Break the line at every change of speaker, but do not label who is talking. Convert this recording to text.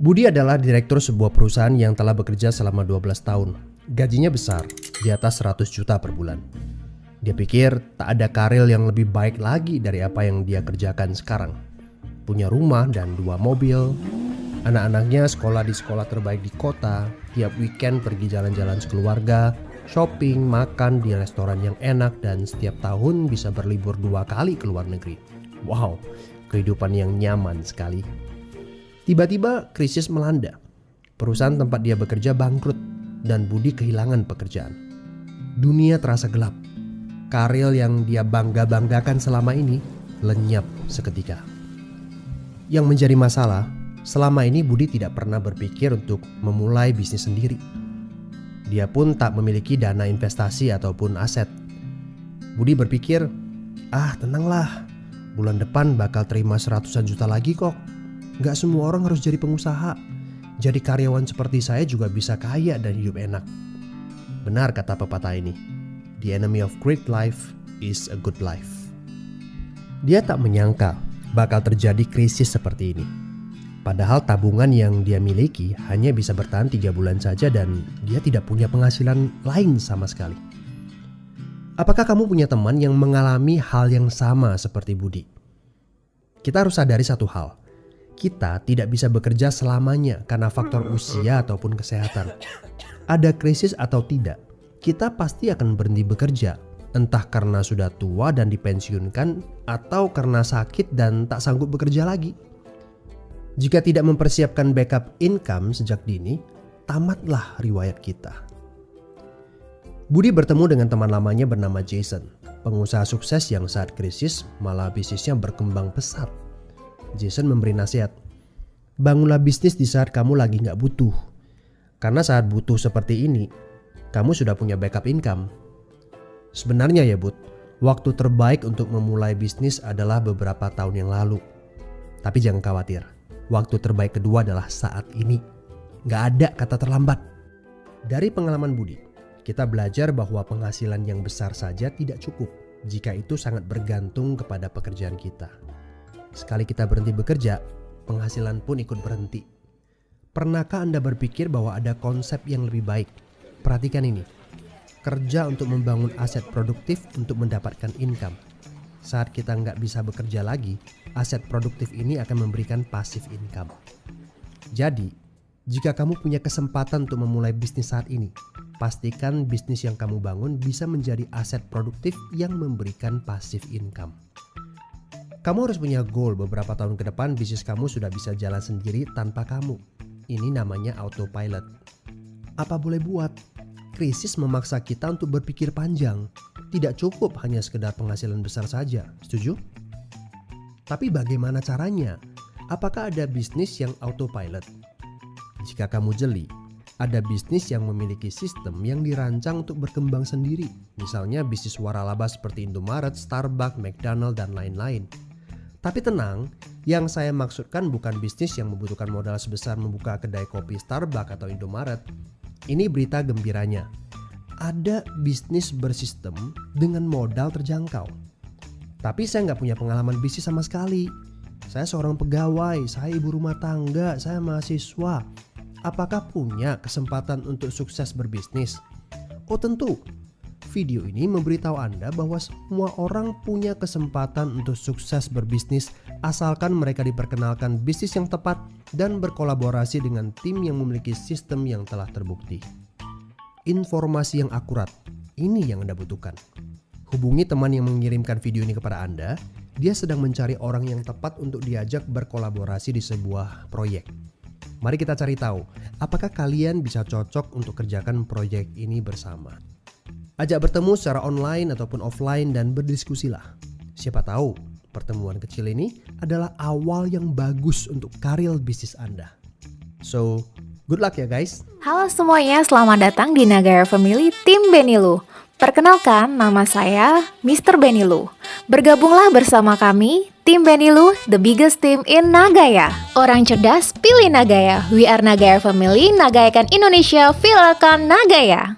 Budi adalah direktur sebuah perusahaan yang telah bekerja selama 12 tahun. Gajinya besar, di atas 100 juta per bulan. Dia pikir tak ada karir yang lebih baik lagi dari apa yang dia kerjakan sekarang. Punya rumah dan 2 mobil. Anak-anaknya sekolah di sekolah terbaik di kota. Tiap weekend pergi jalan-jalan sekeluarga, shopping, makan di restoran yang enak, dan setiap tahun bisa berlibur 2 kali ke luar negeri. Wow, kehidupan yang nyaman sekali. Tiba-tiba krisis melanda. Perusahaan tempat dia bekerja bangkrut dan Budi kehilangan pekerjaan. Dunia terasa gelap. Karir yang dia bangga-banggakan selama ini lenyap seketika. Yang menjadi masalah, selama ini Budi tidak pernah berpikir untuk memulai bisnis sendiri. Dia pun tak memiliki dana investasi ataupun aset. Budi berpikir, tenanglah, bulan depan bakal terima 100-an juta lagi kok. Gak semua orang harus jadi pengusaha. Jadi karyawan seperti saya juga bisa kaya dan hidup enak. Benar kata pepatah ini. The enemy of great life is a good life. Dia tak menyangka bakal terjadi krisis seperti ini. Padahal tabungan yang dia miliki hanya bisa bertahan 3 bulan saja dan dia tidak punya penghasilan lain sama sekali. Apakah kamu punya teman yang mengalami hal yang sama seperti Budi? Kita harus sadari satu hal. Kita tidak bisa bekerja selamanya karena faktor usia ataupun kesehatan. Ada krisis atau tidak, kita pasti akan berhenti bekerja. Entah karena sudah tua dan dipensiunkan atau karena sakit dan tak sanggup bekerja lagi. Jika tidak mempersiapkan backup income sejak dini, tamatlah riwayat kita. Budi bertemu dengan teman lamanya bernama Jason, pengusaha sukses yang saat krisis malah bisnisnya berkembang pesat. Jason memberi nasihat, bangunlah bisnis di saat kamu lagi gak butuh. Karena saat butuh seperti ini, kamu sudah punya backup income. Sebenarnya ya Bud, waktu terbaik untuk memulai bisnis adalah beberapa tahun yang lalu. Tapi jangan khawatir, waktu terbaik kedua adalah saat ini. Gak ada kata terlambat. Dari pengalaman Budi, kita belajar bahwa penghasilan yang besar saja tidak cukup jika itu sangat bergantung kepada pekerjaan kita. Sekali kita berhenti bekerja, penghasilan pun ikut berhenti. Pernahkah Anda berpikir bahwa ada konsep yang lebih baik? Perhatikan ini. Kerja untuk membangun aset produktif untuk mendapatkan income. Saat kita nggak bisa bekerja lagi, aset produktif ini akan memberikan passive income. Jadi, jika kamu punya kesempatan untuk memulai bisnis saat ini, pastikan bisnis yang kamu bangun bisa menjadi aset produktif yang memberikan passive income. Kamu harus punya goal beberapa tahun ke depan bisnis kamu sudah bisa jalan sendiri tanpa kamu. Ini namanya autopilot. Apa boleh buat? Krisis memaksa kita untuk berpikir panjang. Tidak cukup hanya sekedar penghasilan besar saja. Setuju? Tapi bagaimana caranya? Apakah ada bisnis yang autopilot? Jika kamu jeli, ada bisnis yang memiliki sistem yang dirancang untuk berkembang sendiri. Misalnya bisnis waralaba seperti Indomaret, Starbucks, McDonald, dan lain-lain. Tapi tenang, yang saya maksudkan bukan bisnis yang membutuhkan modal sebesar membuka kedai kopi Starbucks atau Indomaret. Ini berita gembiranya. Ada bisnis bersistem dengan modal terjangkau. Tapi saya nggak punya pengalaman bisnis sama sekali. Saya seorang pegawai, saya ibu rumah tangga, saya mahasiswa. Apakah punya kesempatan untuk sukses berbisnis? Oh tentu. Video ini memberitahu Anda bahwa semua orang punya kesempatan untuk sukses berbisnis asalkan mereka diperkenalkan bisnis yang tepat dan berkolaborasi dengan tim yang memiliki sistem yang telah terbukti. Informasi yang akurat, ini yang Anda butuhkan. Hubungi teman yang mengirimkan video ini kepada Anda. Dia sedang mencari orang yang tepat untuk diajak berkolaborasi di sebuah proyek. Mari kita cari tahu, apakah kalian bisa cocok untuk kerjakan proyek ini bersama. Ajak bertemu secara online ataupun offline dan berdiskusilah. Siapa tahu pertemuan kecil ini adalah awal yang bagus untuk karir bisnis Anda. So, good luck ya guys.
Halo semuanya, selamat datang di Nagaya Family Tim Benilu. Perkenalkan, nama saya Mr. Benilu. Bergabunglah bersama kami, Tim Benilu, the biggest team in Nagaya. Orang cerdas, pilih Nagaya. We are Nagaya Family, nagayakan Indonesia, viralkan Nagaya.